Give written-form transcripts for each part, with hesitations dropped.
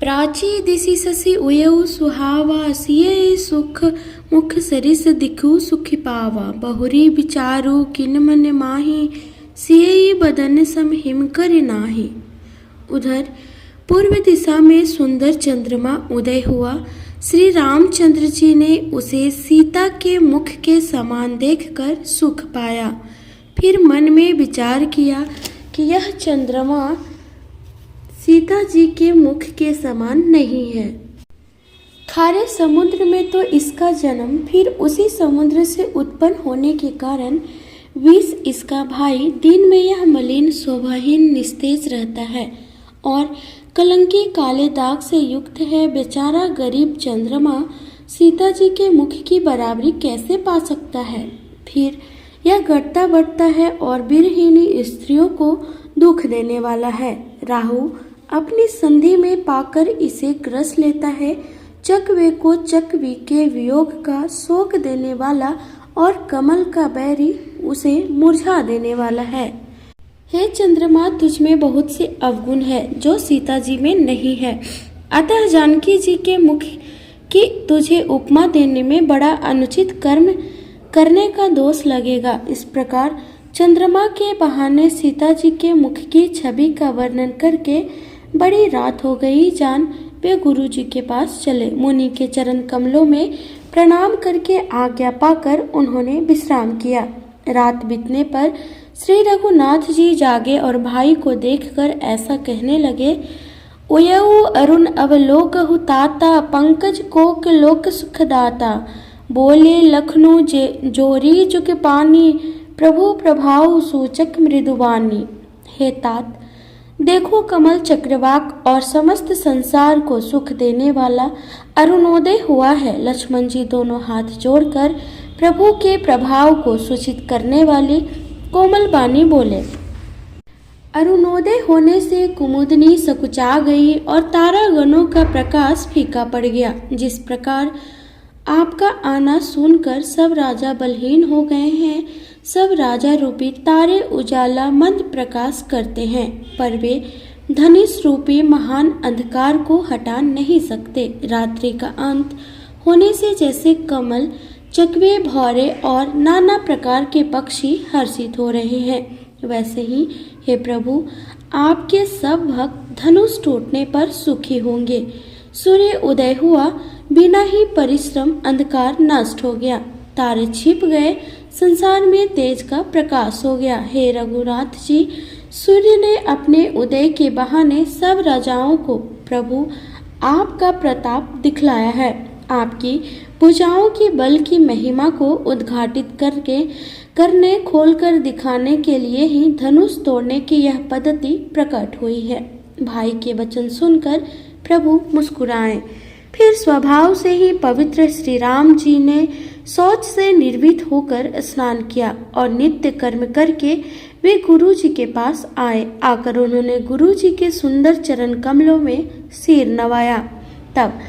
प्राची दिशि शशि उयऊ सुहावा सिय सुख मुख सरिस दिखु सुखी पावा बहुरी विचारु किन मन माही सिय बदन सम हिम कर नाही। उधर पूर्व दिशा में सुंदर चंद्रमा उदय हुआ। श्री रामचंद्र जी ने उसे सीता के मुख के समान देखकर सुख पाया। फिर मन में विचार किया कि यह चंद्रमा सीता जी के मुख के समान नहीं है। खारे समुद्र में तो इसका जन्म, फिर उसी समुद्र से उत्पन्न होने के कारण विष इसका भाई, दिन में यह मलिन शोभाहीन निस्तेज रहता है और कलंकी काले दाग से युक्त है। बेचारा गरीब चंद्रमा सीता जी के मुख की बराबरी कैसे पा सकता है। फिर यह घटता बढ़ता है और वीरहीनी स्त्रियों को दुख देने वाला है। राहु अपनी संधि में पाकर इसे ग्रस लेता है। चकवे को चकवी के वियोग का शोक देने वाला और कमल का बैरी उसे मुरझा देने वाला है। हे चंद्रमा, तुझ में बहुत से अवगुण है जो सीता जी में नहीं है, अतः जानकी जी के मुख की तुझे उपमा देने में बड़ा अनुचित कर्म करने का दोष लगेगा। इस प्रकार चंद्रमा के बहाने सीता जी के मुख की छवि का वर्णन करके बड़ी रात हो गई जान वे गुरु जी के पास चले। मुनि के चरण कमलों में प्रणाम करके आज्ञा पाकर उन्होंने विश्राम किया। रात बीतने पर श्री रघुनाथ जी जागे और भाई को देखकर ऐसा कहने लगे, उयऊ अरुण अवलोकहु ताता पंकज कोक लोक सुखदाता बोले लखनऊ जोरी जुग पानी प्रभु प्रभाव सूचक मृदुवानी। हे तात, देखो कमल चक्रवाक और समस्त संसार को सुख देने वाला अरुणोदय हुआ है। लक्ष्मण जी दोनों हाथ जोड़कर प्रभु के प्रभाव को सूचित करने वाली कोमल बानी बोले। अरुणोदय होने से कुमुदनी सकुचा गई और तारागणों का प्रकाश फीका पड़ गया। जिस प्रकार आपका आना सुनकर सब राजा बलहीन हो गए हैं, सब राजा रूपी तारे उजाला मंद प्रकाश करते हैं, पर वे धनुष रूपी महान अंधकार को हटा नहीं सकते। रात्रि का अंत होने से जैसे कमल, चकवे, भौरे और नाना प्रकार के पक्षी हर्षित हो रहे हैं, वैसे ही हे प्रभु, आपके सब भक्त धनुष टूटने पर सुखी होंगे। सूर्य उदय हुआ, बिना ही परिश्रम अंधकार नष्ट हो गया, तारे छिप गए, संसार में तेज का प्रकाश हो गया। हे रघुनाथ जी, सूर्य ने अपने उदय के बहाने सब राजाओं को प्रभु आपका प्रताप दिखलाया है। आपकी भुजाओं की बल की महिमा को उद्घाटित करने खोलकर दिखाने के लिए ही धनुष तोड़ने की यह पद्धति प्रकट हुई है। भाई के वचन सुनकर प्रभु मुस्कुराए। फिर स्वभाव से ही पवित्र श्री राम जी ने शौच से निर्भीत होकर स्नान किया और नित्य कर्म करके वे गुरु जी के पास आए। आकर उन्होंने गुरु जी के सुंदर चरण कमलों में सिर नवाया। तब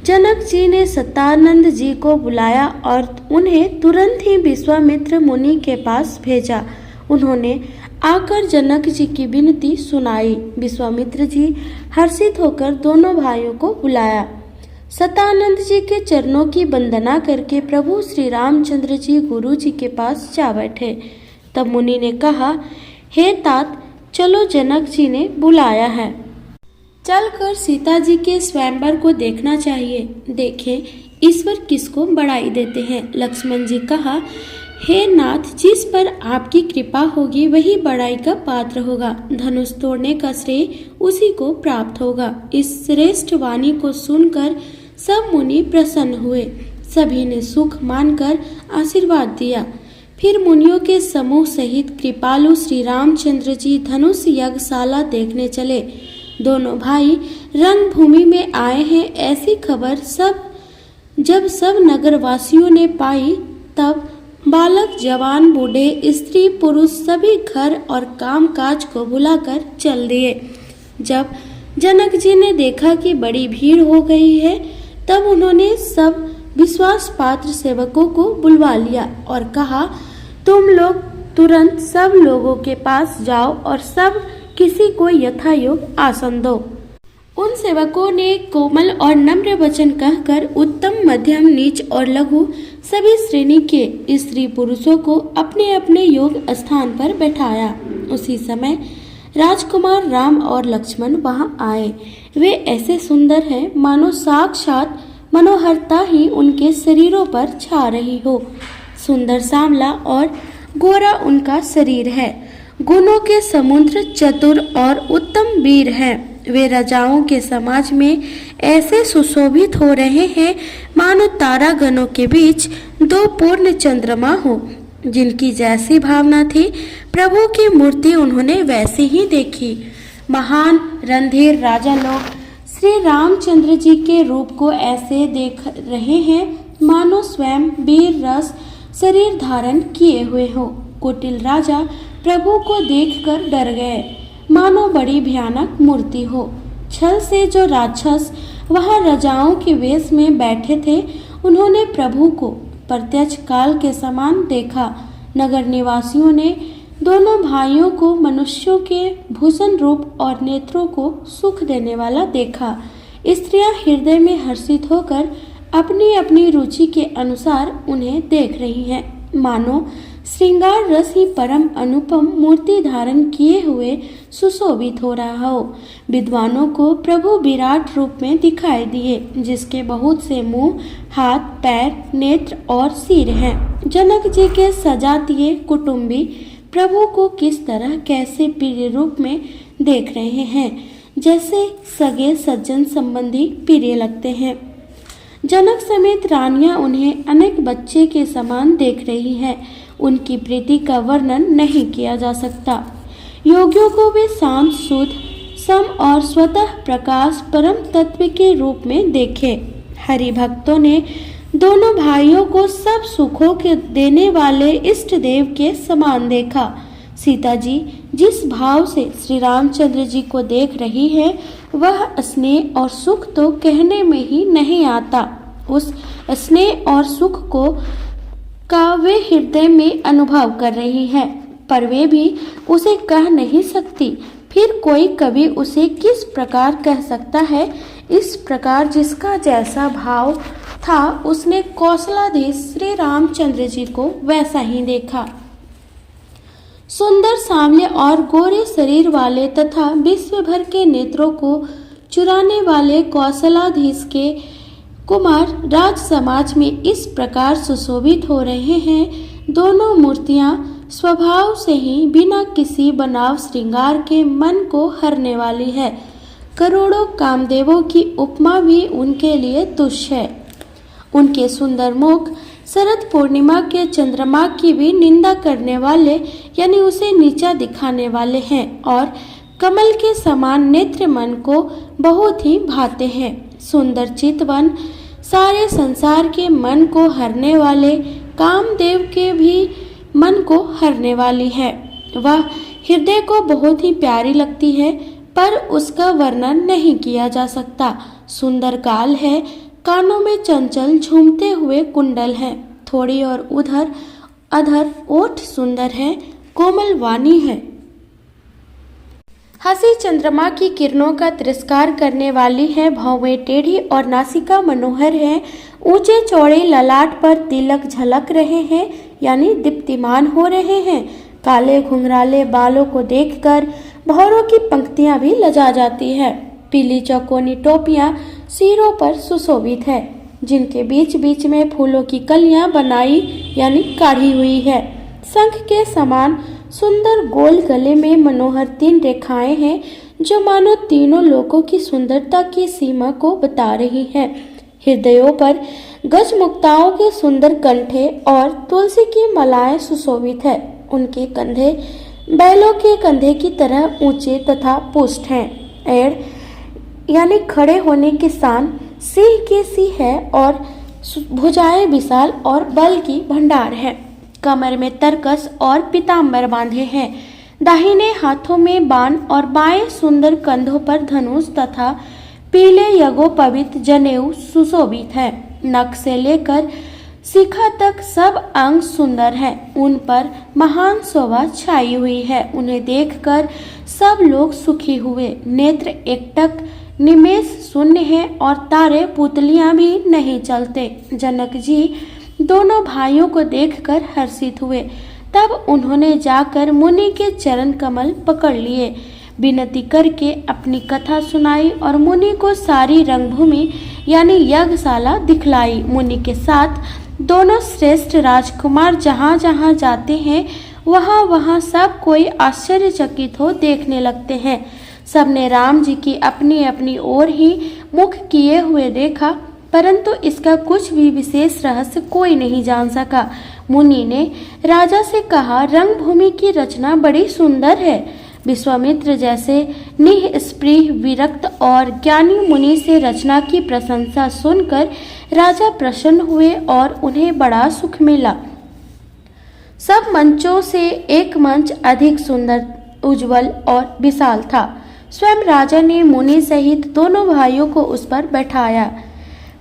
जनक जी ने सत्यानंद जी को बुलाया और उन्हें तुरंत ही विश्वामित्र मुनि के पास भेजा। उन्होंने आकर जनक जी की विनती सुनाई। विश्वामित्र जी हर्षित होकर दोनों भाइयों को बुलाया। सत्यानंद जी के चरणों की वंदना करके प्रभु श्री रामचंद्र जी गुरु जी के पास जा बैठे। तब मुनि ने कहा, हे तात, चलो, जनक जी ने बुलाया है, चलकर सीता जी के स्वयंवर को देखना चाहिए। देखें ईश्वर किसको बड़ाई देते हैं। लक्ष्मण जी कहा, हे नाथ, जिस पर आपकी कृपा होगी वही बड़ाई का पात्र होगा। धनुष तोड़ने का श्रेय उसी को प्राप्त होगा। इस श्रेष्ठ वाणी को सुनकर सब मुनि प्रसन्न हुए। सभी ने सुख मानकर आशीर्वाद दिया। फिर मुनियों के समूह सहित कृपालु श्री रामचंद्र जी धनुष यज्ञशाला देखने चले। दोनों भाई रंगभूमि में आए हैं, ऐसी खबर जब सब नगरवासियों ने पाई, तब बालक, जवान, बूढ़े, स्त्री, पुरुष सभी घर और कामकाज को भुलाकर चल दिए। जब जनक जी ने देखा कि बड़ी भीड़ हो गई है, तब उन्होंने सब विश्वास पात्र सेवकों को बुलवा लिया और कहा, तुम लोग तुरंत सब लोगों के पास जाओ और सब किसी को यथायोग्य आसन दो। उन सेवकों ने कोमल और नम्र वचन कहकर उत्तम, मध्यम, नीच और लघु सभी श्रेणी के स्त्री पुरुषों को अपने अपने योग्य स्थान पर बैठाया। उसी समय राजकुमार राम और लक्ष्मण वहां आए। वे ऐसे सुंदर हैं मानो साक्षात मनोहरता ही उनके शरीरों पर छा रही हो। सुंदर सांवला और गोरा उनका शरीर है। गुणों के समुद्र, चतुर और उत्तम वीर हैं। वे राजाओं के समाज में ऐसे सुशोभित हो रहे हैं मानो तारागणों के बीच दो पूर्ण चंद्रमा हो। जिनकी जैसी भावना थी, प्रभु की मूर्ति उन्होंने वैसी ही देखी। महान रणधीर राजा लोग श्री रामचंद्र जी के रूप को ऐसे देख रहे हैं मानो स्वयं वीर रस शरीर धारण किए हुए हो। कुटिल राजा प्रभु को देखकर डर गए, मानो बड़ी भयानक मूर्ति हो। छल से जो राक्षस वहां राजाओं के वेश में बैठे थे, उन्होंने प्रभु को प्रत्यक्ष काल के समान देखा। नगर निवासियों ने दोनों भाइयों को मनुष्यों के भूषण रूप और नेत्रों को सुख देने वाला देखा। स्त्रियां हृदय में हर्षित होकर अपनी अपनी रुचि के अनुसार उन्हें देख रही हैं, मानो श्रृंगार रस ही परम अनुपम मूर्ति धारण किए हुए सुशोभित हो रहा हो। विद्वानों को प्रभु विराट रूप में दिखाई दिए, जिसके बहुत से मुंह, हाथ, पैर, नेत्र और सिर हैं। जनक जी के सजातीय कुटुंबी प्रभु को किस तरह कैसे प्रिय रूप में देख रहे हैं, जैसे सगे सज्जन संबंधी प्रिय लगते हैं। जनक समेत रानियां उन्हें अनेक बच्चे के समान देख रही हैं। उनकी प्रीति का वर्णन नहीं किया जा सकता। योगियों को वे शांत, शुद्ध, सम और स्वतः प्रकाश परम तत्व के रूप में देखे। हरि भक्तों ने दोनों भाइयों को सब सुखों के देने वाले इष्ट देव के समान देखा। सीता जी जिस भाव से श्री रामचंद्र जी को देख रही है, वह स्नेह और सुख तो कहने में ही नहीं आता। उस स्नेह और सुख को का वे हृदय में अनुभव कर रही है, पर वे भी उसे कह नहीं सकती। फिर कोई कभी उसे किस प्रकार कह सकता है? इस प्रकार जिसका जैसा भाव था, उसने कौशलाधीश श्री रामचंद्र जी को वैसा ही देखा। सुंदर, सांवले और गोरे शरीर वाले तथा विश्व भर के नेत्रों को चुराने वाले कौशलाधीश के कुमार राज समाज में इस प्रकार सुशोभित हो रहे हैं। दोनों मूर्तियां स्वभाव से ही बिना किसी बनाव श्रृंगार के मन को हरने वाली है। करोड़ों कामदेवों की उपमा भी उनके लिए तुच्छ है। उनके सुंदर मुख शरद पूर्णिमा के चंद्रमा की भी निंदा करने वाले, यानी उसे नीचा दिखाने वाले हैं, और कमल के समान नेत्र मन को बहुत ही भाते हैं। सुंदर चितवन सारे संसार के मन को हरने वाले कामदेव के भी मन को हरने वाली है। वह हृदय को बहुत ही प्यारी लगती है, पर उसका वर्णन नहीं किया जा सकता। सुंदर गाल है, कानों में चंचल झूमते हुए कुंडल हैं, थोड़ी और उधर अधर ओठ सुंदर है, कोमल वाणी है। हंसी चंद्रमा की किरणों का तिरस्कार करने वाली है, भौवें टेढ़ी और नासिका मनोहर है। ऊंचे चौड़े ललाट पर तिलक झलक रहे हैं, यानी दीप्तिमान हो रहे हैं। काले घुंघराले बालों को देखकर भौरों की पंक्तियां भी लजा जाती है। पीली चौकोनी टोपियां सिरों पर सुशोभित है, जिनके बीच बीच में फूलों की कलियां बनाई यानी काढ़ी हुई है। शंख के समान सुंदर गोल गले में मनोहर 3 रेखाएं हैं, जो मानो तीनों लोकों की सुंदरता की सीमा को बता रही हैं। हृदयों पर गजमुक्ताओं के सुंदर कंठे और तुलसी की मालाएं सुशोभित है। उनके कंधे बैलों के कंधे की तरह ऊंचे तथा पुष्ट हैं। एड़ यानी खड़े होने की शान सिंह की सी है, और भुजाएं विशाल और बल की भंडार है। कमर में तरकस और पीताम्बर बांधे हैं। दाहिने हाथों में बाण और बाएं सुंदर कंधों पर धनुष तथा पीले यज्ञोपवीत जनेऊ सुशोभित है। नख से लेकर शिखा तक सब अंग सुंदर है। उन पर महान शोभा छाई हुई है। उन्हें देखकर सब लोग सुखी हुए। नेत्र एकटक निमेष शून्य है और तारे पुतलियां भी नहीं चलते। जनक जी दोनों भाइयों को देखकर हर्षित हुए। तब उन्होंने जाकर मुनि के चरण कमल पकड़ लिए, विनती करके अपनी कथा सुनाई और मुनि को सारी रंगभूमि यानी यज्ञशाला दिखलाई। मुनि के साथ दोनों श्रेष्ठ राजकुमार जहाँ जहाँ जाते हैं वहाँ वहाँ सब कोई आश्चर्यचकित हो देखने लगते हैं। सबने राम जी की अपनी अपनी ओर ही मुख किए हुए देखा, परंतु इसका कुछ भी विशेष रहस्य कोई नहीं जान सका। मुनि ने राजा से कहा, रंगभूमि की रचना बड़ी सुंदर है। विश्वामित्र जैसे निःस्पृह विरक्त और ज्ञानी मुनि से रचना की प्रशंसा सुनकर राजा प्रसन्न हुए और उन्हें बड़ा सुख मिला। सब मंचों से एक मंच अधिक सुंदर, उज्जवल और विशाल था। स्वयं राजा ने मुनि सहित दोनों भाइयों को उस पर बैठाया।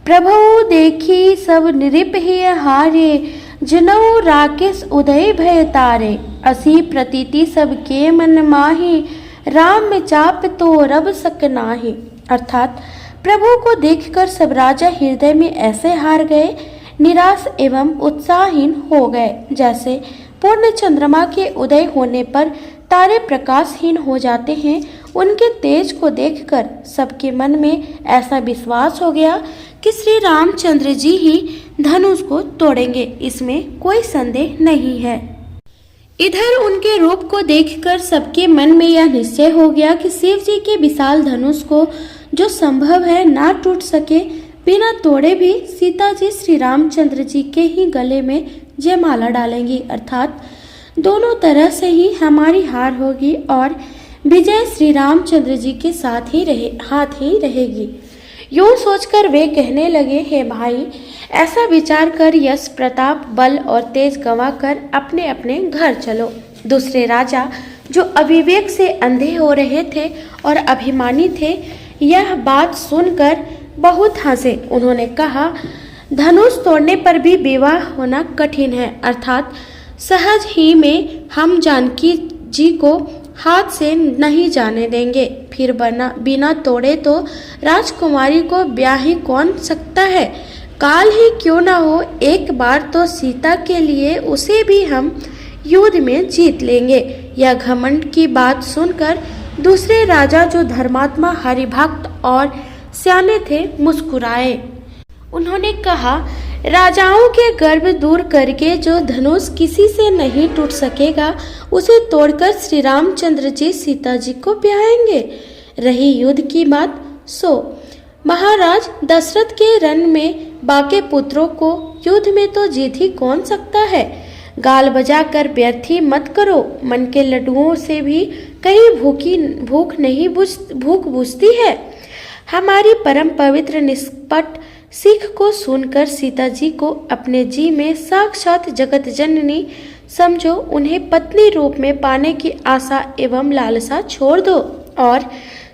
प्रभु देखी सब नृप ही हारे, जनऊ राकेश उदय भय तारे। असी प्रतीति सबके मन माही, राम में चाप तो रब सक नाही। अर्थात प्रभु को देखकर सब राजा हृदय में ऐसे हार गए, निराश एवं उत्साहहीन हो गए, जैसे पूर्ण चंद्रमा के उदय होने पर तारे प्रकाशहीन हो जाते हैं। उनके तेज को देखकर सबके मन में ऐसा विश्वास हो गया कि श्री रामचंद्र जी ही धनुष को तोड़ेंगे, इसमें कोई संदेह नहीं है। इधर उनके रूप को देखकर सबके मन में यह निश्चय हो गया कि शिव जी के विशाल धनुष को जो संभव है ना टूट सके, बिना तोड़े भी सीता जी श्री रामचंद्र जी के ही गले में जयमाला डालेंगी, अर्थात दोनों तरह से ही हमारी हार होगी और विजय श्री रामचंद्र जी के हाथ ही रहेगी। यूं सोचकर वे कहने लगे, हे भाई, ऐसा विचार कर यश प्रताप बल और तेज गंवाकर अपने अपने घर चलो। दूसरे राजा जो अविवेक से अंधे हो रहे थे और अभिमानी थे, यह बात सुनकर बहुत हंसे। उन्होंने कहा, धनुष तोड़ने पर भी विवाह होना कठिन है, अर्थात सहज ही में हम जानकी जी को हाथ से नहीं जाने देंगे। फिर बिना तोड़े तो राजकुमारी को ब्याह ही कौन सकता है। काल ही क्यों ना हो, एक बार तो सीता के लिए उसे भी हम युद्ध में जीत लेंगे। यह घमंड की बात सुनकर दूसरे राजा जो धर्मात्मा हरिभक्त और सियाने थे मुस्कुराए। उन्होंने कहा, राजाओं के गर्व दूर करके जो धनुष किसी से नहीं टूट सकेगा, उसे तोड़कर श्री रामचंद्र जी सीता जी को ब्याहेंगे। रही युद्ध की बात, सो महाराज दशरथ के रण में बाके पुत्रों को युद्ध में तो जीत ही कौन सकता है। गाल बजाकर व्यर्थी मत करो, मन के लड्डुओं से भी कहीं भूख बुझती है। हमारी परम पवित्र निष्पट सीख को सुनकर सीता जी को अपने जी में साक्षात जगत जननी समझो, उन्हें पत्नी रूप में पाने की आशा एवं लालसा छोड़ दो और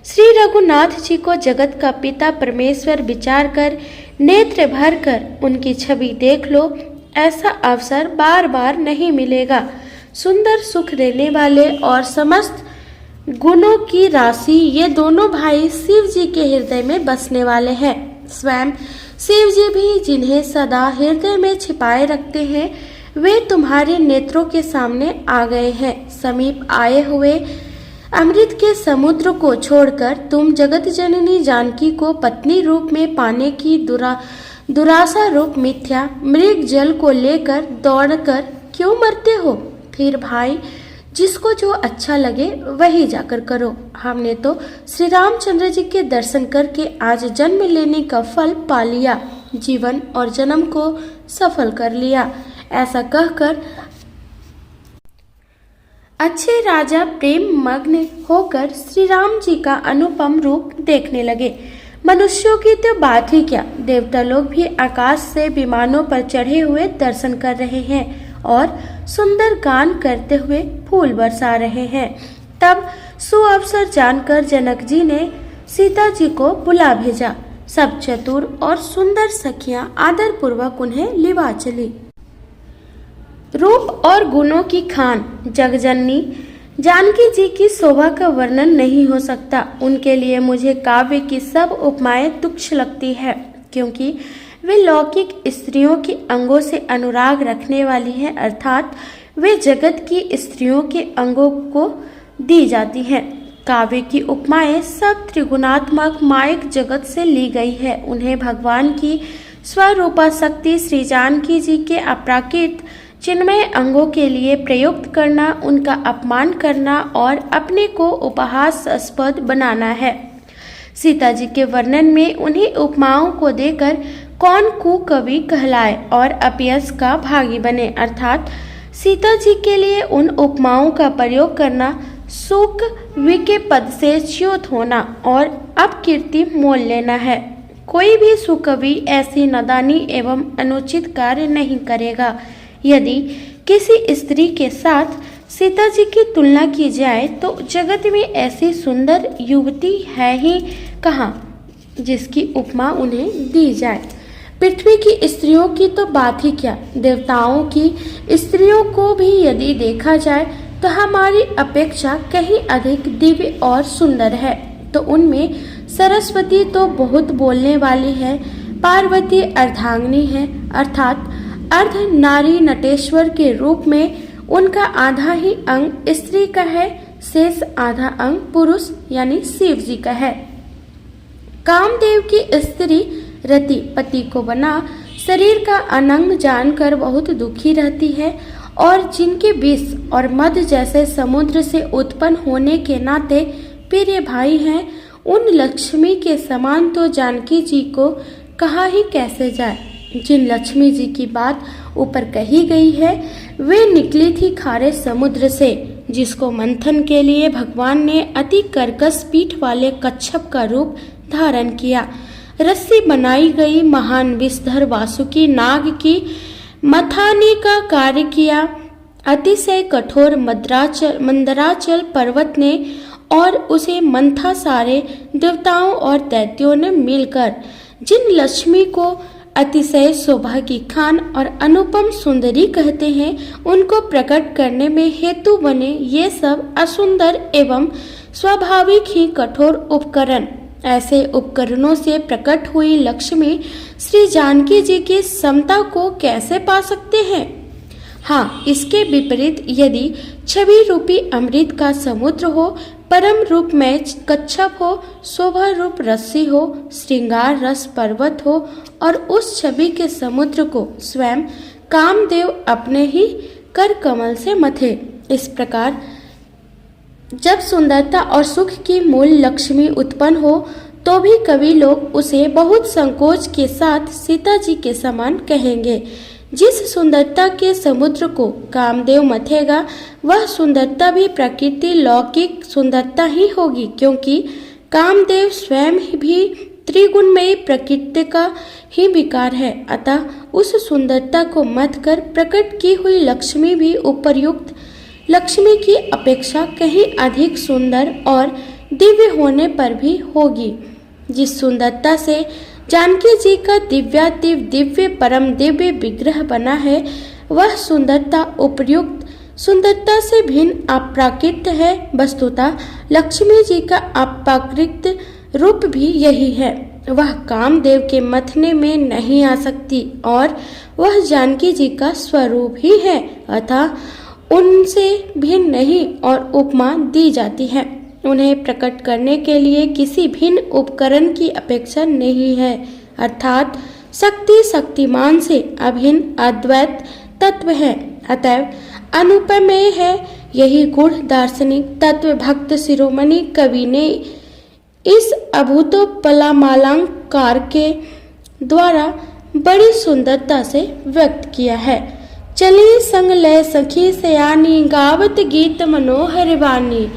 श्री रघुनाथ जी को जगत का पिता परमेश्वर विचार कर नेत्र भर कर उनकी छवि देख लो। ऐसा अवसर बार बार नहीं मिलेगा। सुंदर सुख देने वाले और समस्त गुणों की राशि ये दोनों भाई शिव जी के हृदय में बसने वाले हैं। स्वयं शिव जी भी जिन्हें सदा हृदय में छिपाए रखते हैं, वे तुम्हारे नेत्रों के सामने आ गए हैं। समीप आए हुए अमृत के समुद्र को छोड़कर तुम जगत जननी जानकी को पत्नी रूप में पाने की दुराशा रूप मिथ्या मृग जल को लेकर दौड़कर क्यों मरते हो। फिर भाई, जिसको जो अच्छा लगे वही जाकर करो। हमने तो श्री रामचंद्र जी के दर्शन करके आज जन्म लेने का फल पा लिया, जीवन और जन्म को सफल कर लिया। ऐसा कहकर अच्छे राजा प्रेम मग्न होकर श्री राम जी का अनुपम रूप देखने लगे। मनुष्यों की तो बात ही क्या, देवता लोग भी आकाश से विमानों पर चढ़े हुए दर्शन कर रहे हैं और सुंदर गान करते हुए फूल बरसा रहे हैं। तब सुअवसर जानकर जनक जी ने सीता जी को बुला भेजा। सब चतुर और सुंदर सखियां आदर पूर्वक उन्हें लिवा चली। रूप और गुणों की खान जगजननी जानकी जी की शोभा का वर्णन नहीं हो सकता। उनके लिए मुझे काव्य की सब उपमाएं तुच्छ लगती है, क्योंकि वे लौकिक स्त्रियों के अंगों से अनुराग रखने वाली हैं, अर्थात वे जगत की स्त्रियों के अंगों को दी जाती हैं। काव्य की उपमाएं सब त्रिगुणात्मक मायिक जगत से ली गई है। उन्हें भगवान की स्वरूपा शक्ति श्री जानकी जी के अपराकृत चिन्मय अंगों के लिए प्रयुक्त करना, उनका अपमान करना और अपने को उपहासास्पद बनाना है। सीता जी के वर्णन में उन्हीं उपमाओं को देकर कौन कुकवि कहलाए और अपयश का भागी बने, अर्थात सीता जी के लिए उन उपमाओं का प्रयोग करना सुकवि के पद से च्युत होना और अपकीर्ति मोल लेना है। कोई भी सुकवि ऐसी नादानी एवं अनुचित कार्य नहीं करेगा। यदि किसी स्त्री के साथ सीता जी की तुलना की जाए तो जगत में ऐसी सुंदर युवती है ही कहाँ जिसकी उपमा उन्हें दी जाए। पृथ्वी की स्त्रियों की तो बात ही क्या, देवताओं की स्त्रियों को भी यदि देखा जाए तो हमारी अपेक्षा कहीं अधिक दिव्य और सुंदर है। तो उनमें सरस्वती तो बहुत बोलने वाली है, पार्वती अर्धांगिनी है, अर्थात अर्ध नारी नटेश्वर के रूप में उनका आधा ही अंग स्त्री का है, शेष आधा अंग पुरुष यानी शिव जी का है। कामदेव की स्त्री रति पति को बना शरीर का अनंग जानकर बहुत दुखी रहती है और जिनके विष और मद जैसे समुद्र से उत्पन्न होने के नाते प्रिय भाई हैं, उन लक्ष्मी के समान तो जानकी जी को कहा ही कैसे जाए। जिन लक्ष्मी जी की बात ऊपर कही गई है वे निकली थी खारे समुद्र से, जिसको मंथन के लिए भगवान ने अति कर्कश पीठ वाले कच्छप का रूप धारण किया। रस्सी बनाई गई महान विषधर वासुकी नाग की मथानी का कार्य किया। अतिशय कठोर मंदराचल पर्वत ने और उसे मंथा सारे देवताओं और दैत्यों ने मिलकर जिन लक्ष्मी को अतिशय शोभा की खान और अनुपम सुंदरी कहते हैं, उनको प्रकट करने में हेतु बने ये सब असुंदर एवं स्वाभाविक ही कठोर उपकरण। ऐसे उपकरणों से प्रकट हुई लक्ष्मी श्री जानकी जी की समता को कैसे पा सकते हैं? हाँ, इसके विपरीत यदि छवि रूपी अमृत का समुद्र हो, परम रूप में कच्छप हो, शोभा रूप रस्सी हो, श्रृंगार रस पर्वत हो और उस छवि के समुद्र को स्वयं कामदेव अपने ही कर कमल से मथे। इस प्रकार जब सुंदरता और सुख की मूल लक्ष्मी उत्पन्न हो तो भी कवि लोग उसे बहुत संकोच के साथ सीता जी के समान कहेंगे। जिस सुंदरता के समुद्र को कामदेव मथेगा वह सुंदरता भी प्रकृति लौकिक सुंदरता ही होगी, क्योंकि कामदेव स्वयं भी त्रिगुणमयी प्रकृति का ही विकार है। अतः उस सुंदरता को मथ कर प्रकट की हुई लक्ष्मी भी उपर्युक्त लक्ष्मी की अपेक्षा कहीं अधिक सुंदर और दिव्य होने पर भी होगी। जिस सुंदरता से जानकी जी का दिव्यातिव दिव्य परम दिव्य विग्रह बना है, वह सुंदरता उपर्युक्त सुंदरता से भिन्न अप्राकृत है। वस्तुतः लक्ष्मी जी का अप्राकृत रूप भी यही है। वह कामदेव के मथने में नहीं आ सकती और वह जानकी जी का स्वरूप ही है, अतः उनसे भिन्न नहीं और उपमा दी जाती है। उन्हें प्रकट करने के लिए किसी भिन्न उपकरण की अपेक्षा नहीं है, अर्थात शक्ति शक्तिमान से अभिन्न अद्वैत तत्व है, अतएव अनुपमेय है। यही गुण दार्शनिक तत्व भक्त शिरोमणि कवि ने इस अभूतोपलामालंकार के द्वारा बड़ी सुंदरता से व्यक्त किया है। चली संग लय सखी सयानी गावत गीत मनोहर वाणी,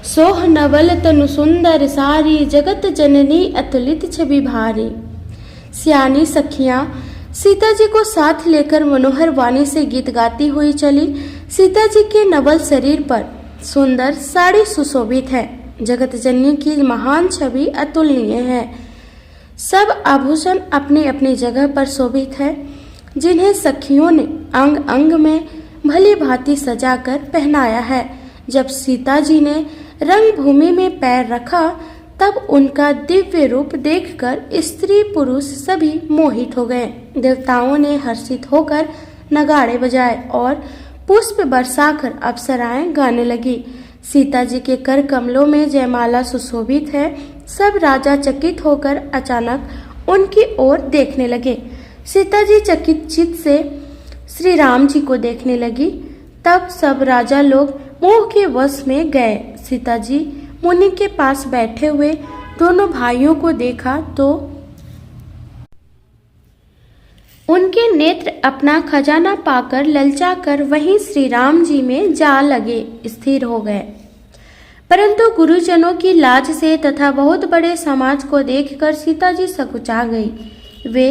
सोह नवल तनु सुंदर सारी जगत जननी अतुलित छवि भारी। सियानी सखियां सीता जी को साथ लेकर मनोहर वाणी से गीत गाती हुई चली। सीता जी के नवल शरीर पर सुंदर साड़ी सुशोभित है। जगत जननी की महान छवि अतुलनीय है। सब आभूषण अपनी अपनी जगह पर शोभित है, जिन्हें सखियों ने अंग अंग में भली भांति सजाकर पहनाया है। जब सीता जी ने रंगभूमि में पैर रखा तब उनका दिव्य रूप देखकर स्त्री पुरुष सभी मोहित हो गए। देवताओं ने हर्षित होकर नगाड़े बजाए और पुष्प बरसाकर अप्सराएं गाने लगी। सीता जी के कर कमलों में जयमाला सुशोभित है। सब राजा चकित होकर अचानक उनकी ओर देखने लगे। सीता जी चकित चित्त से श्री राम जी को देखने लगी। तब सब राजा लोग मोह के वश में गए। सीता जी मुनि के पास बैठे हुए दोनों भाइयों को देखा तो उनके नेत्र अपना खजाना पाकर ललचाकर वहीं श्री राम जी में जा लगे, स्थिर हो गए। परंतु गुरुजनों की लाज से तथा बहुत बड़े समाज को देखकर सीता जी सकुचा गई। वे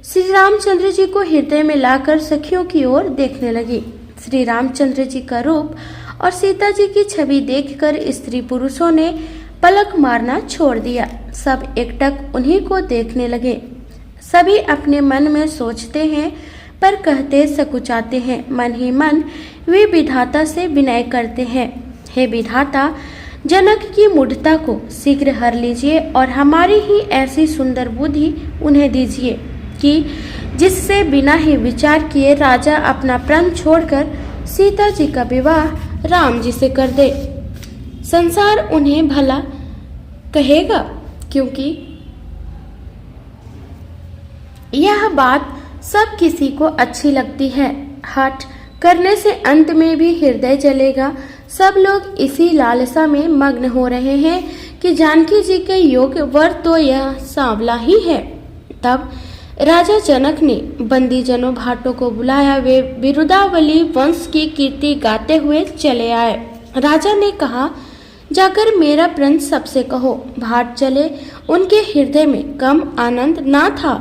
श्री रामचंद्र जी को हृदय में लाकर सखियों की ओर देखने लगी। श्री रामचंद्र जी का रूप और सीता जी की छवि देखकर स्त्री पुरुषों ने पलक मारना छोड़ दिया। सब एकटक उन्हीं को देखने लगे। सभी अपने मन में सोचते हैं पर कहते सकुचाते हैं। मन ही मन वे विधाता से विनय करते हैं, हे विधाता, जनक की मूढ़ता को शीघ्र हर लीजिए और हमारी ही ऐसी सुंदर बुद्धि उन्हें दीजिए कि जिससे बिना ही विचार किए राजा अपना प्राण छोड़कर सीता जी का विवाह राम जी से कर दे। संसार उन्हें भला कहेगा, क्योंकि यह बात सब किसी को अच्छी लगती है। हठ करने से अंत में भी हृदय जलेगा। सब लोग इसी लालसा में मग्न हो रहे हैं कि जानकी जी के योग्य वर तो यह सांवला ही है। तब राजा जनक ने बंदी जनों भाटों को बुलाया। वे बिरुदावली वंश की कीर्ति गाते हुए चले आए। राजा ने कहा, जाकर मेरा प्रण सबसे कहो। भाट चले। उनके हृदय में कम आनंद ना था।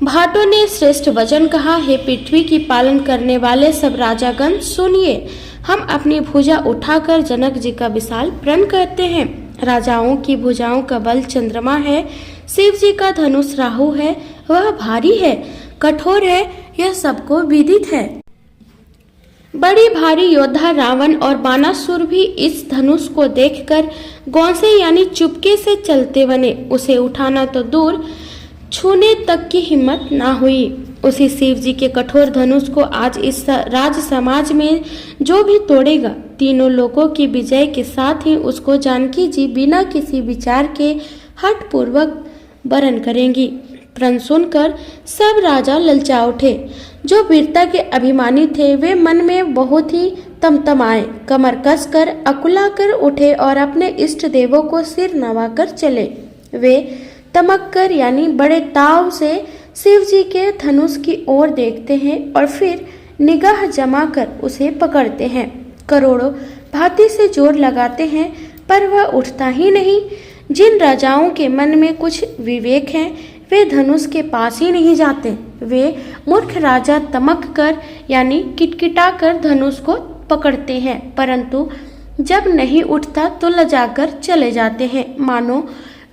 भाटों ने श्रेष्ठ वचन कहा, हे पृथ्वी की पालन करने वाले सब राजागण सुनिए। हम अपनी भुजा उठाकर जनक जी का विशाल प्रण कहते हैं। राजाओं की भुजाओं का बल चंद्रमा है, शिव जी का धनुष राहु है, वह भारी है, कठोर है, यह सबको विदित है। बड़ी भारी योद्धा रावण और बानासुर भी इस धनुष को देखकर गौसे यानी चुपके से चलते बने। उसे उठाना तो दूर, छूने तक की हिम्मत ना हुई। उसी शिव जी के कठोर धनुष को आज इस राज समाज में जो भी तोड़ेगा, तीनों लोगों की विजय के साथ ही उसको जानकी जी बिना किसी विचार के हठ पूर्वक वरण करेंगी। प्रण सुनकर सब राजा ललचा उठे। जो वीरता के अभिमानी थे वे मन में बहुत ही तमतमाए, कमर कसकर अकुलाकर उठे और इष्ट इष्ट देवों को सिर नवाकर चले। वे तमक्कर यानी बड़े ताव से शिव जी के धनुष की ओर देखते हैं और फिर निगाह जमाकर उसे पकड़ते हैं। करोड़ों भांति से जोर लगाते हैं पर वह उठता ही नहीं। जिन राजाओं के मन में कुछ विवेक है वे धनुष के पास ही नहीं जाते। वे मूर्ख राजा तमक कर यानी किटकिटा कर धनुष को पकड़ते हैं, परंतु जब नहीं उठता तो लजाकर चले जाते हैं। मानो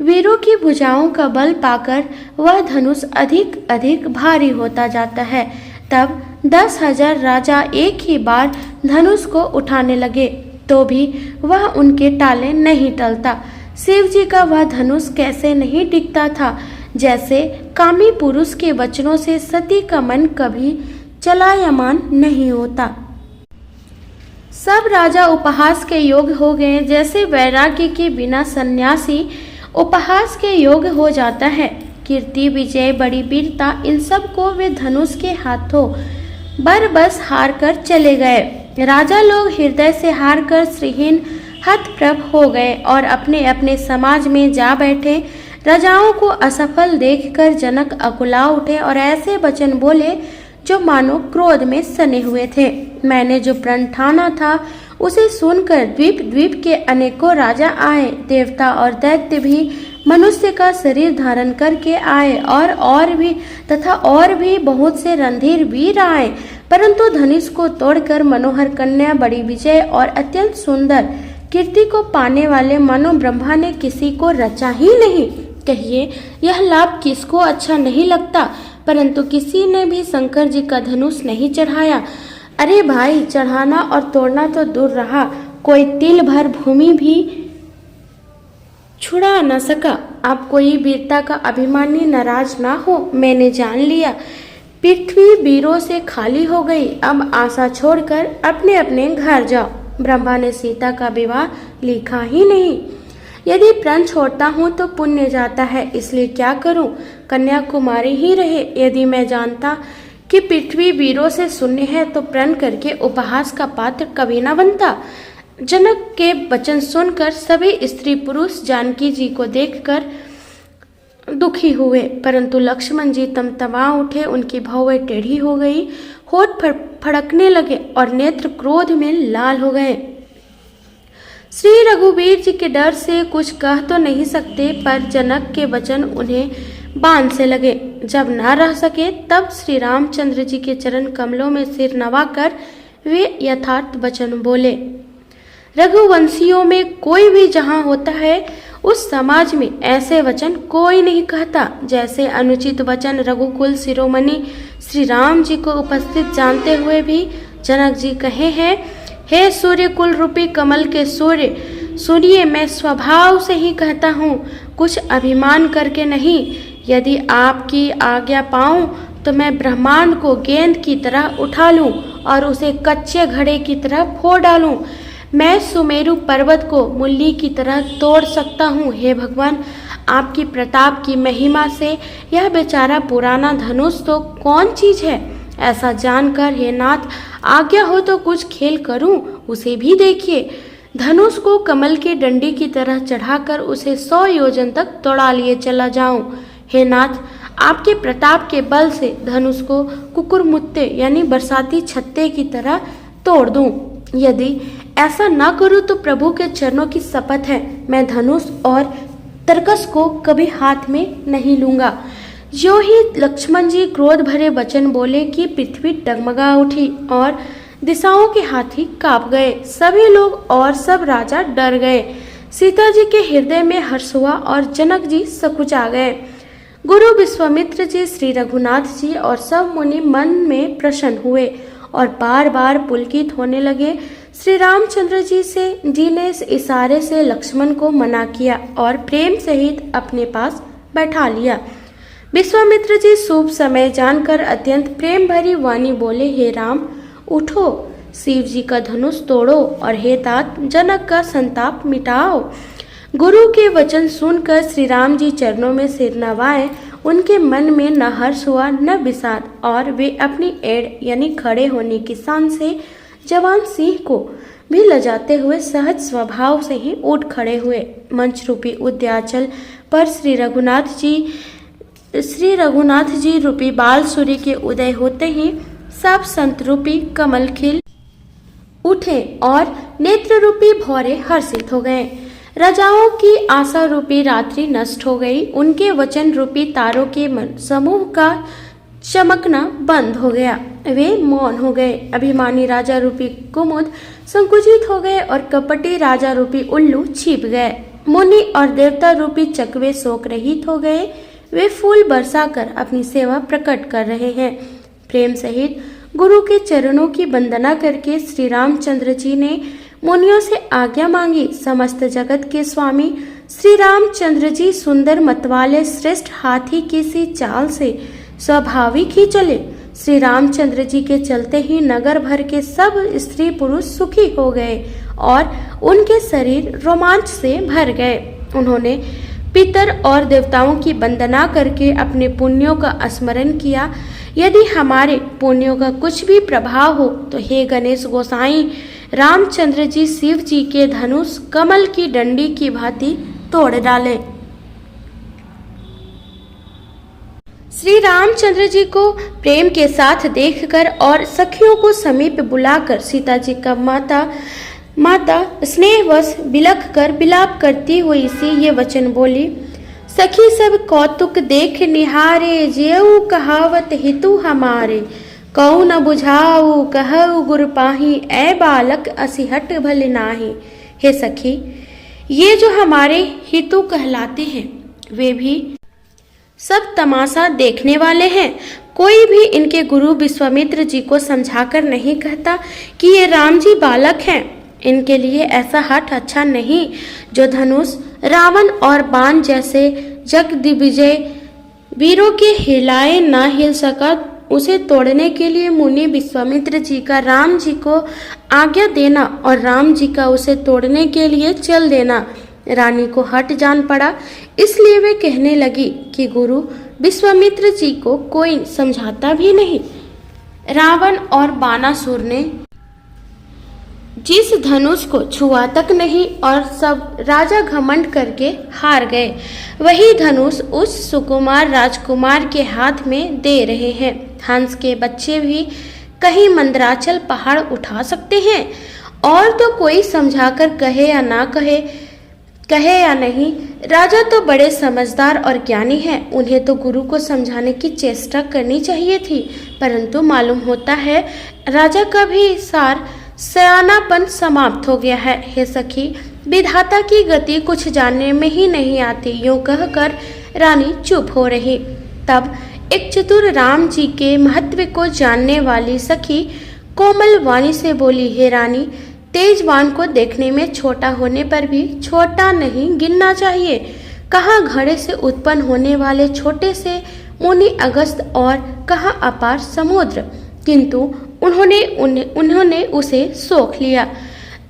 वीरों की भुजाओं का बल पाकर वह धनुष अधिक अधिक भारी होता जाता है। तब 10,000 राजा एक ही बार धनुष को उठाने लगे तो भी वह उनके टाले नहीं टलता। शिव जी का वह धनुष कैसे नहीं टिकता था, जैसे कामी पुरुष के वचनों से सती का मन कभी चलायमान नहीं होता। सब राजा उपहास के योग्य हो गए, जैसे वैराग्य के बिना सन्यासी उपहास के योग्य हो जाता है। कीर्ति, विजय, बड़ी वीरता, इन सब को वे धनुष के हाथों बरबस हार कर चले गए। राजा लोग हृदय से हार कर श्रीहीन हतप्रभ हो गए और अपने अपने समाज में जा बैठे। राजाओं को असफल देखकर जनक अकुला उठे और ऐसे वचन बोले जो मानो क्रोध में सने हुए थे। मैंने जो प्रण ठाना था उसे सुनकर द्वीप द्वीप के अनेकों राजा आए। देवता और दैत्य भी मनुष्य का शरीर धारण करके आए और भी बहुत से रणधीर वीर आए, परंतु धनुष को तोड़कर मनोहर कन्या, बड़ी विजय और अत्यंत सुंदर कीर्ति को पाने वाले मानो ब्रह्मा ने किसी को रचा ही नहीं। कहिए यह लाभ किसको अच्छा नहीं लगता, परंतु किसी ने भी शंकर जी का धनुष नहीं चढ़ाया। अरे भाई, चढ़ाना और तोड़ना तो दूर रहा, कोई तिल भर भूमि भी छुड़ा न सका। अब कोई वीरता का अभिमानी नाराज ना हो। मैंने जान लिया, पृथ्वी वीरों से खाली हो गई। अब आशा छोड़कर अपने अपने घर जाओ। ब्रह्मा ने सीता का विवाह लिखा ही नहीं। यदि प्रण छोड़ता हूँ तो पुण्य जाता है, इसलिए क्या करूँ, कन्याकुमारी ही रहे। यदि मैं जानता कि पृथ्वी वीरों से शून्य है तो प्रण करके उपहास का पात्र कभी न बनता। जनक के वचन सुनकर सभी स्त्री पुरुष जानकी जी को देखकर दुखी हुए, परंतु लक्ष्मण जी तमतमा उठे। उनकी भौवें टेढ़ी हो गई, होठ फड़कने लगे और नेत्र क्रोध में लाल हो गए। श्री रघुवीर जी के डर से कुछ कह तो नहीं सकते, पर जनक के वचन उन्हें बांध से लगे। जब न रह सके तब श्री रामचंद्र जी के चरण कमलों में सिर नवाकर वे यथार्थ वचन बोले। रघुवंशियों में कोई भी जहाँ होता है उस समाज में ऐसे वचन कोई नहीं कहता जैसे अनुचित वचन रघुकुल शिरोमणि श्री राम जी को उपस्थित जानते हुए भी जनक जी कहे हैं। हे सूर्य कुल रूपी कमल के सूर्य, सुनिए, मैं स्वभाव से ही कहता हूँ, कुछ अभिमान करके नहीं। यदि आपकी आज्ञा पाऊँ तो मैं ब्रह्मांड को गेंद की तरह उठा लूँ और उसे कच्चे घड़े की तरह फोड़ डालूँ। मैं सुमेरु पर्वत को मुल्ली की तरह तोड़ सकता हूँ। हे भगवान, आपकी प्रताप की महिमा से यह बेचारा पुराना धनुष तो कौन चीज है। ऐसा जानकर हे नाथ, आज्ञा हो तो कुछ खेल करूं, उसे भी देखिए। धनुष को कमल की डंडी की तरह चढ़ाकर उसे 100 योजन तक दौड़ा लिए चला जाऊं। हे नाथ, आपके प्रताप के बल से धनुष को कुकुरमुत्ते यानी बरसाती छत्ते की तरह तोड़ दूं। यदि ऐसा न करूं तो प्रभु के चरणों की शपथ है, मैं धनुष और तरकस को कभी हाथ में नहीं लूंगा। जो ही लक्ष्मण जी क्रोध भरे वचन बोले कि पृथ्वी डगमगा उठी और दिशाओं के हाथी कांप गए। सभी लोग और सब राजा डर गए। सीता जी के हृदय में हर्ष हुआ और जनक जी सकुचा गए। गुरु विश्वामित्र जी, श्री रघुनाथ जी और सब मुनि मन में प्रसन्न हुए और बार बार पुलकित होने लगे। श्री रामचंद्र जी ने इस इशारे से लक्ष्मण को मना किया और प्रेम सहित अपने पास बैठा लिया। विश्वामित्र जी शुभ समय जानकर अत्यंत प्रेम भरी वाणी बोले, हे राम, उठो, शिव जी का धनुष तोड़ो और हे तात, जनक का संताप मिटाओ। गुरु के वचन सुनकर श्री राम जी चरणों में सिर नवाए। उनके मन में न हर्ष हुआ न विषाद और वे अपनी एड़ यानी खड़े होने की शान से जवान सिंह को भी लजाते हुए सहज स्वभाव से ही उठ खड़े हुए। मंच रूपी उद्याचल पर श्री रघुनाथ जी रूपी बाल सूर्य के उदय होते ही सब संत रूपी कमल खिल उठे और नेत्र रूपी भौरे हर्षित हो गए। राजाओं की आशा रूपी रात्रि नष्ट हो गई। उनके वचन रूपी तारों के समूह का चमकना बंद हो गया। वे मौन हो गए। अभिमानी राजा रूपी कुमुद संकुचित हो गए और कपटी राजा रूपी उल्लू छिप गए। मुनि और देवता रूपी चकवे शोक रहित हो गए। वे फूल बरसाकर अपनी सेवा प्रकट कर रहे हैं। प्रेम सहित गुरु के चरणों की वंदना करके श्री रामचंद्र जी ने मुनियों से आज्ञा मांगी। समस्त जगत के स्वामी श्री रामचंद्र जी सुंदर मतवाले श्रेष्ठ हाथी की सी चाल से स्वाभाविक ही चले। श्री रामचंद्र जी के चलते ही नगर भर के सब स्त्री पुरुष सुखी हो गए और उनके शरीर रोमांच से भर गए। उन्होंने पितर और देवताओं की वंदना करके अपने पुण्यों का स्मरण किया। यदि हमारे पुण्यों का कुछ भी प्रभाव हो तो हे गणेश गोसाई, रामचंद्र जी शिव जी के धनुष कमल की डंडी की भांति तोड़ डाले। श्री रामचंद्र जी को प्रेम के साथ देखकर और सखियों को समीप बुलाकर सीता जी का माता स्नेहवश बिलख कर बिलाप करती हुई सी ये वचन बोली। सखी सब कौतुक देख निहारे, जेऊ कहावत हितु हमारे, कऊ न बुझाऊ कहऊ गुर पाही, ऐ बालक असिहट भल नाही। हे सखी, ये जो हमारे हितु कहलाते हैं वे भी सब तमाशा देखने वाले हैं। कोई भी इनके गुरु विश्वामित्र जी को समझाकर नहीं कहता कि ये राम जी बालक हैं। इनके लिए ऐसा हठ अच्छा नहीं। जो धनुष रावण और बाण जैसे जगदिग्विजय वीरों के हिलाए ना हिल सका, उसे तोड़ने के लिए मुनि विश्वामित्र जी का राम जी को आज्ञा देना और राम जी का उसे तोड़ने के लिए चल देना। रानी को हट जान पड़ा, इसलिए वे कहने लगी कि गुरु विश्वामित्र जी को कोई समझाता भी नहीं। रावण और बाणासुर ने जिस धनुष को छुआ तक नहीं और सब राजा घमंड करके हार गए, वही धनुष उस सुकुमार राजकुमार के हाथ में दे रहे हैं। हंस के बच्चे भी कहीं मंदराचल पहाड़ उठा सकते हैं, और तो कोई समझाकर कहे या ना कहे या नहीं। राजा तो बड़े समझदार और ज्ञानी हैं, उन्हें तो गुरु को समझाने की चेष्टा करनी चाहिए थी, परंतु मालूम होता है राजा का भी सार सयानापन समाप्त हो गया है। हे सखी, विधाता की गति कुछ जानने में ही नहीं आती। यूं कहकर रानी चुप हो रही। तब एक चतुर राम जी के महत्व को जानने वाली सखी कोमल वाणी से बोली, हे रानी, तेजवान को देखने में छोटा होने पर भी छोटा नहीं गिनना चाहिए। कहाँ घड़े से उत्पन्न होने वाले छोटे से मुनि अगस्त और कहाँ अपार समुद्र, किंतु उन्होंने उसे सोख लिया।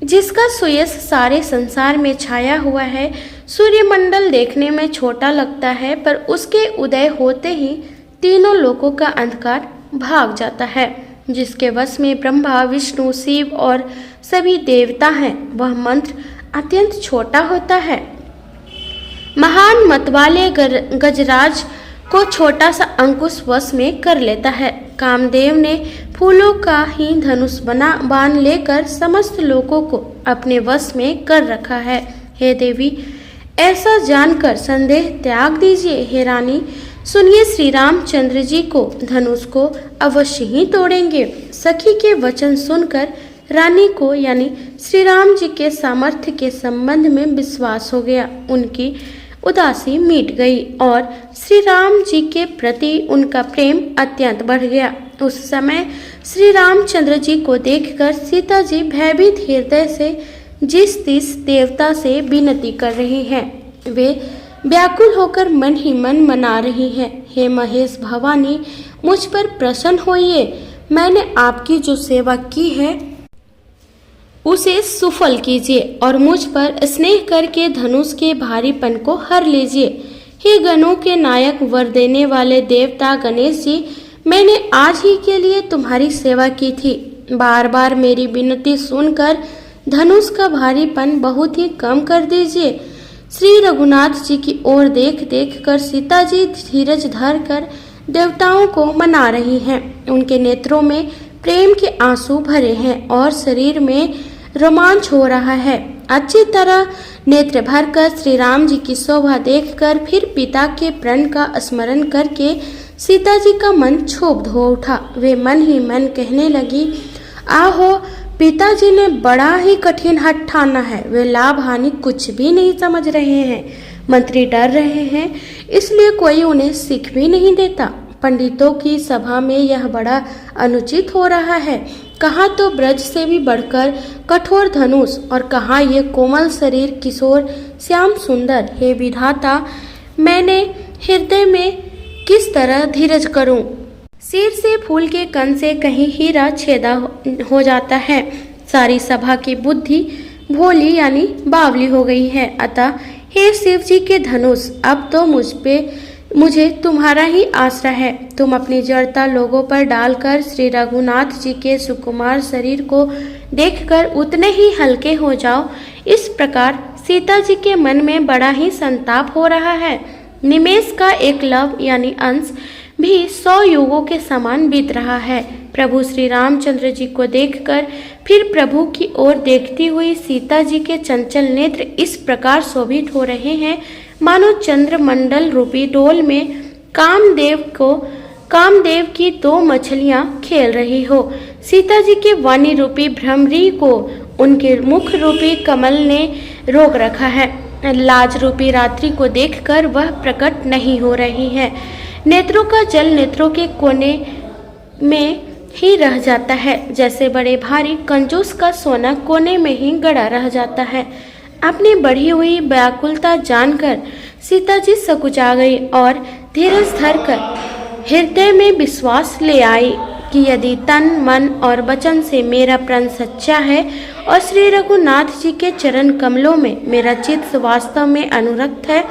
जिसका सुयश सारे संसार में छाया हुआ है। सूर्यमंडल देखने में छोटा लगता है, पर उसके उदय होते ही तीनों लोकों का अंधकार भाग जाता है। जिसके वश में ब्रह्मा, विष्णु, शिव और सभी देवता हैं, वह मंत्र अत्यंत छोटा होता है। महान मतवाले गजराज को छोटा सा अंकुश वश में कर लेता है। कामदेव ने फूलों का ही धनुष बाण लेकर समस्त लोगों को अपने वश में कर रखा है। हे देवी, ऐसा जानकर संदेह त्याग दीजिए। हे रानी, सुनिए, श्री रामचंद्र जी को धनुष को अवश्य ही तोड़ेंगे। सखी के वचन सुनकर रानी को यानी श्री राम जी के सामर्थ्य के संबंध में विश्वास हो गया। उनकी उदासी मिट गई और श्री राम जी के प्रति उनका प्रेम अत्यंत बढ़ गया। उस समय श्री रामचंद्र जी को देखकर सीता जी भयभीत हृदय से जिस तिस देवता से विनती कर रही हैं, वे व्याकुल होकर मन ही मन मना रही हैं। हे महेश भवानी, मुझ पर प्रसन्न होइए। मैंने आपकी जो सेवा की है उसे सुफल कीजिए और मुझ पर स्नेह करके धनुष के भारीपन को हर लीजिए। हे गणों के नायक, वर देने वाले देवता गणेश जी, मैंने आज ही के लिए तुम्हारी सेवा की थी। बार बार मेरी विनती सुनकर धनुष का भारीपन बहुत ही कम कर दीजिए। श्री रघुनाथ जी की ओर देख देख कर सीता जी धीरज धर कर देवताओं को मना रही हैं। उनके नेत्रों में प्रेम के आंसू भरे हैं और शरीर में रोमांच हो रहा है। अच्छी तरह नेत्र भरकर श्री राम जी की शोभा देखकर फिर पिता के प्रण का स्मरण करके सीता जी का मन क्षुब्ध हो उठा। वे मन ही मन कहने लगी, आहो, पिताजी ने बड़ा ही कठिन हठ ठाना है। वे लाभ हानि कुछ भी नहीं समझ रहे हैं। मंत्री डर रहे हैं, इसलिए कोई उन्हें सीख भी नहीं देता। पंडितों की सभा में यह बड़ा अनुचित हो रहा है। कहाँ तो ब्रज से भी बढ़कर कठोर धनुष और कहाँ ये कोमल शरीर किशोर श्याम सुंदर। हे विधाता, मैंने हृदय में किस तरह धीरज करूं? सिर से फूल के कण से कहीं हीरा छेदा हो जाता है। सारी सभा की बुद्धि भोली यानी बावली हो गई है। अतः हे शिव जी के धनुष, अब तो मुझे तुम्हारा ही आसरा है। तुम अपनी जड़ता लोगों पर डालकर श्री रघुनाथ जी के सुकुमार शरीर को देखकर उतने ही हल्के हो जाओ। इस प्रकार सीता जी के मन में बड़ा ही संताप हो रहा है। निमेष का एक लव यानी अंश भी 100 युगों के समान बीत रहा है। प्रभु श्री रामचंद्र जी को देखकर फिर प्रभु की ओर देखती हुई सीता जी के चंचल नेत्र इस प्रकार शोभित हो रहे हैं मानो चंद्रमंडल रूपी डोल में कामदेव की 2 मछलियां खेल रही हो। सीता जी के वाणी रूपी भ्रमरी को उनके मुख रूपी कमल ने रोक रखा है। लाज रूपी रात्रि को देखकर वह प्रकट नहीं हो रही है। नेत्रों का जल नेत्रों के कोने में ही रह जाता है, जैसे बड़े भारी कंजूस का सोना कोने में ही गड़ा रह जाता है। अपनी बढ़ी हुई व्याकुलता जानकर सीता जी सकुचा गई और धीरज धरकर हृदय में विश्वास ले आई कि यदि तन मन और वचन से मेरा प्रण सच्चा है और श्री रघुनाथ जी के चरण कमलों में मेरा चित्त वास्तव में अनुरक्त है,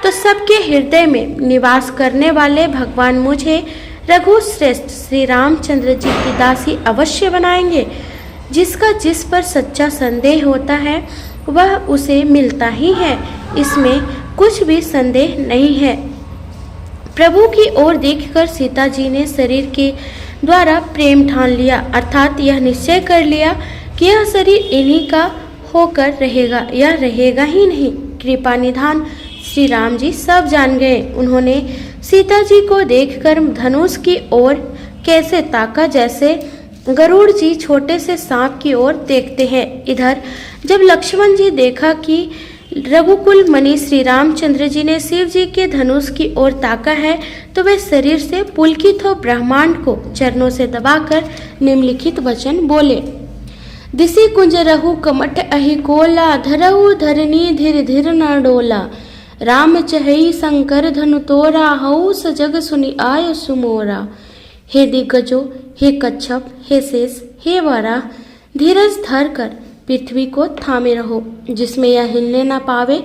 तो सबके हृदय में निवास करने वाले भगवान मुझे रघुश्रेष्ठ श्री रामचंद्र जी की दासी अवश्य बनाएंगे। जिसका जिस पर सच्चा संदेह होता है वह उसे मिलता ही है, इसमें कुछ भी संदेह नहीं है। प्रभु की ओर देखकर सीता जी ने शरीर के द्वारा प्रेम ठान लिया, अर्थात यह निश्चय कर लिया कि यह शरीर इन्हीं का होकर रहेगा, यह रहेगा ही नहीं। कृपा निधान श्री राम जी सब जान गए। उन्होंने सीता जी को देखकर धनुष की ओर कैसे ताका, जैसे गरुड़ जी छोटे से सांप की ओर देखते हैं। इधर जब लक्ष्मण जी देखा कि रघुकुल मणि श्री रामचंद्र जी ने शिव जी के धनुष की ओर ताका है, तो वे शरीर से पुलकित हो ब्रह्मांड को चरणों से दबाकर निम्नलिखित वचन बोले। दिशि कुंज रहु कमठ अहि कोला, धरहु धरनी धीर धीर न डोला। राम चहई शंकर धनु तोरा, हऊ सजग सुनि आय सुमोरा। हे दिग्गजो, हे कच्छप, हे शेष, हे वरा, धीरज धर कर पृथ्वी को थामे रहो, जिसमें यह हिलने न पावे।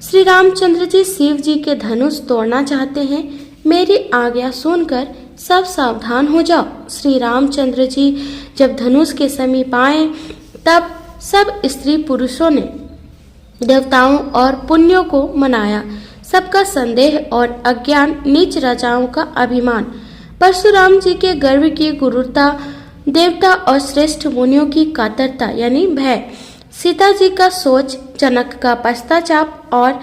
श्री रामचंद्र जी शिव जी के धनुष तोड़ना चाहते हैं। मेरी आज्ञा सुनकर सब सावधान हो जाओ। श्री रामचंद्र जी जब धनुष के समीप आए, तब सब स्त्री पुरुषों ने देवताओं और पुण्यों को मनाया। सबका संदेह और अज्ञान, नीच राजाओं का अभिमान, परशुराम जी के गर्व की गुरुरता, देवता और श्रेष्ठ मुनियों की कातरता यानी भय, सीता जी का सोच, जनक का पश्चाताप और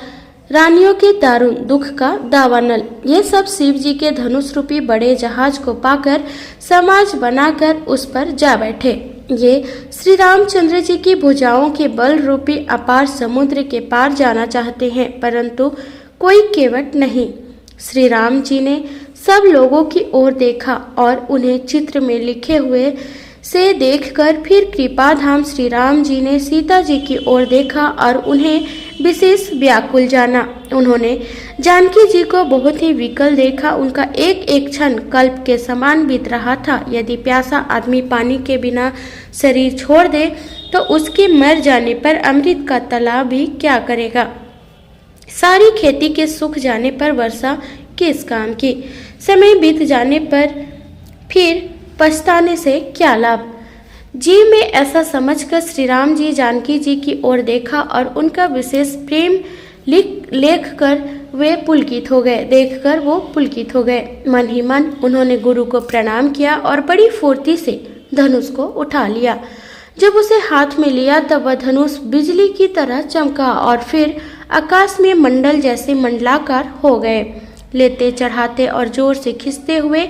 रानियों के दारुण दुख का दावानल, ये सब शिव जी के धनुष रूपी बड़े जहाज को पाकर समाज बनाकर उस पर जा बैठे। ये श्री रामचंद्र जी की भुजाओं के बल रूपी अपार समुद्र के पार जाना चाहते हैं, परंतु कोई केवट नहीं। श्री राम जी ने सब लोगों की ओर देखा और उन्हें चित्र में लिखे हुए से देखकर फिर कृपाधाम श्री राम जी ने सीता जी की ओर देखा और उन्हें विशेष व्याकुल जाना। उन्होंने जानकी जी को बहुत ही विकल देखा। उनका एक एक क्षण कल्प के समान बीत रहा था। यदि प्यासा आदमी पानी के बिना शरीर छोड़ दे तो उसके मर जाने पर अमृत का तालाब भी क्या करेगा। सारी खेती के सूख जाने पर वर्षा किस काम की। समय बीत जाने पर फिर पछताने से क्या लाभ। जी में ऐसा समझकर श्री राम जी जानकी जी की ओर देखा और उनका विशेष प्रेम लेख कर वे पुलकित हो गए। देखकर वो पुलकित हो गए। मन ही मन उन्होंने गुरु को प्रणाम किया और बड़ी फुर्ती से धनुष को उठा लिया। जब उसे हाथ में लिया तब वह धनुष बिजली की तरह चमका और फिर आकाश में मंडल जैसे मंडलाकार हो गए। लेते चढ़ाते और जोर से खींचते हुए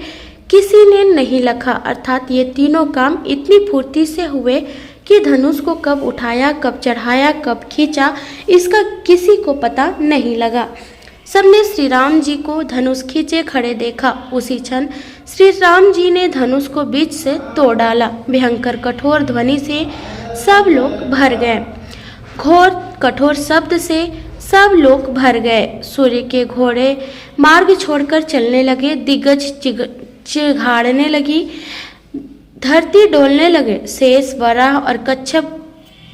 किसी ने नहीं लखा, अर्थात ये तीनों काम इतनी फुर्ती से हुए कि धनुष को कब उठाया, कब चढ़ाया, कब खींचा, इसका किसी को पता नहीं लगा। सबने श्री राम जी को धनुष खींचे खड़े देखा। उसी क्षण श्री राम जी ने धनुष को बीच से तोड़ डाला। भयंकर कठोर ध्वनि से सब लोग भर गए। घोर कठोर शब्द से सब लोग भर गए। सूर्य के घोड़े मार्ग छोड़कर चलने लगे। दिग्गज चिघाड़ने लगी, धरती डोलने लगे। शेष, वराह और कच्छप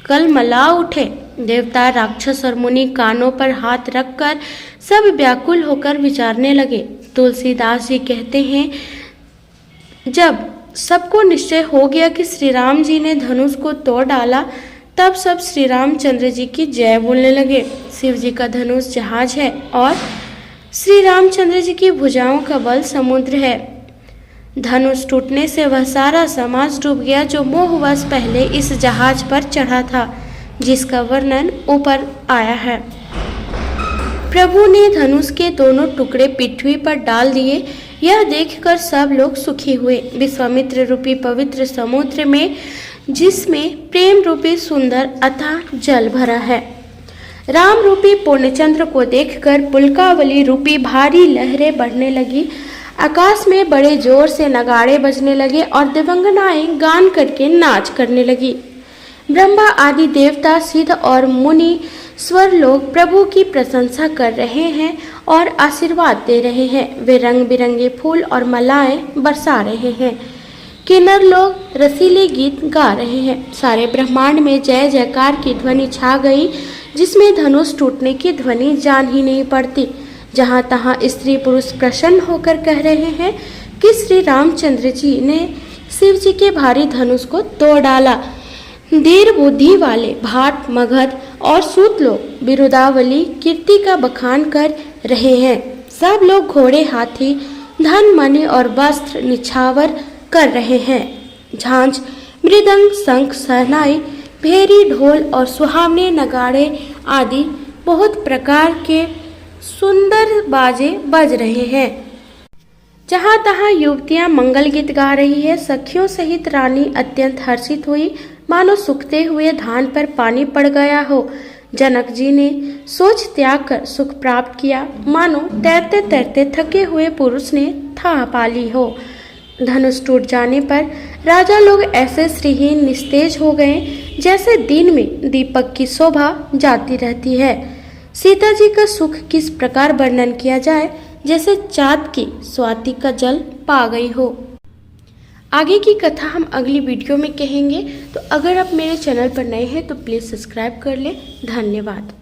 कलमला उठे। देवता, राक्षस और मुनि कानों पर हाथ रखकर सब व्याकुल होकर विचारने लगे। तुलसीदास जी कहते हैं, जब सबको निश्चय हो गया कि श्री राम जी ने धनुष को तोड़ डाला, तब सब श्री रामचंद्र जी की जय बोलने लगे। शिव जी का धनुष जहाज है और श्री रामचंद्र जी की भुजाओं का बल समुद्र है। धनुष टूटने से वह सारा समाज डूब गया जो मोहवश पहले इस जहाज पर चढ़ा था, जिसका वर्णन ऊपर आया है। प्रभु ने धनुष के दोनों टुकड़े पृथ्वी पर डाल दिए। यह देखकर सब लोग सुखी हुए। विश्वामित्र रूपी पवित्र समुद्र में, जिसमें प्रेम रूपी सुंदर अथाह जल भरा है, राम रूपी पूर्णचंद्र को देखकर पुलकावली रूपी भारी लहरें बढ़ने लगी। आकाश में बड़े जोर से नगाड़े बजने लगे और दिव्यांगनाएं गान करके नाच करने लगी। ब्रह्मा आदि देवता, सिद्ध और मुनि स्वर लोग प्रभु की प्रशंसा कर रहे हैं और आशीर्वाद दे रहे हैं। वे रंग बिरंगे फूल और मालाएं बरसा रहे हैं। किन्नर लोग रसीले गीत गा रहे हैं। सारे ब्रह्मांड में जय जयकार की ध्वनि छा गई, जिसमें धनुष टूटने की ध्वनि जान ही नहीं पड़ती। जहाँ तहाँ स्त्री पुरुष प्रसन्न होकर कह रहे हैं कि श्री रामचंद्र जी ने शिव जी के भारी धनुष को तोड़ डाला। धीर बुद्धि वाले भाट, मगध और सूत लोग बिरुदावली कीर्ति का बखान कर रहे हैं। सब लोग घोड़े, हाथी, धन, मणि और वस्त्र निछावर कर रहे हैं। झांझ, मृदंग, शंख, शहनाई, भेरी, ढोल और सुहावने नगाड़े आदि बहुत प्रकार के सुंदर बाजे बज रहे हैं। जहाँ तहाँ युवतियां मंगल गीत गा रही है। सखियों सहित रानी अत्यंत हर्षित हुई, मानो सूखते हुए धान पर पानी पड़ गया हो। जनक जी ने सोच त्याग कर सुख प्राप्त किया, मानो तैरते तैरते थके हुए पुरुष ने था पा ली हो। धनुष टूट जाने पर राजा लोग ऐसे श्रीहीन निस्तेज हो गए, जैसे दिन में दीपक की शोभा जाती रहती है। सीता जी का सुख किस प्रकार वर्णन किया जाए, जैसे चाँद की स्वाति का जल पा गई हो। आगे की कथा हम अगली वीडियो में कहेंगे। तो अगर आप मेरे चैनल पर नए हैं तो प्लीज़ सब्सक्राइब कर लें। धन्यवाद।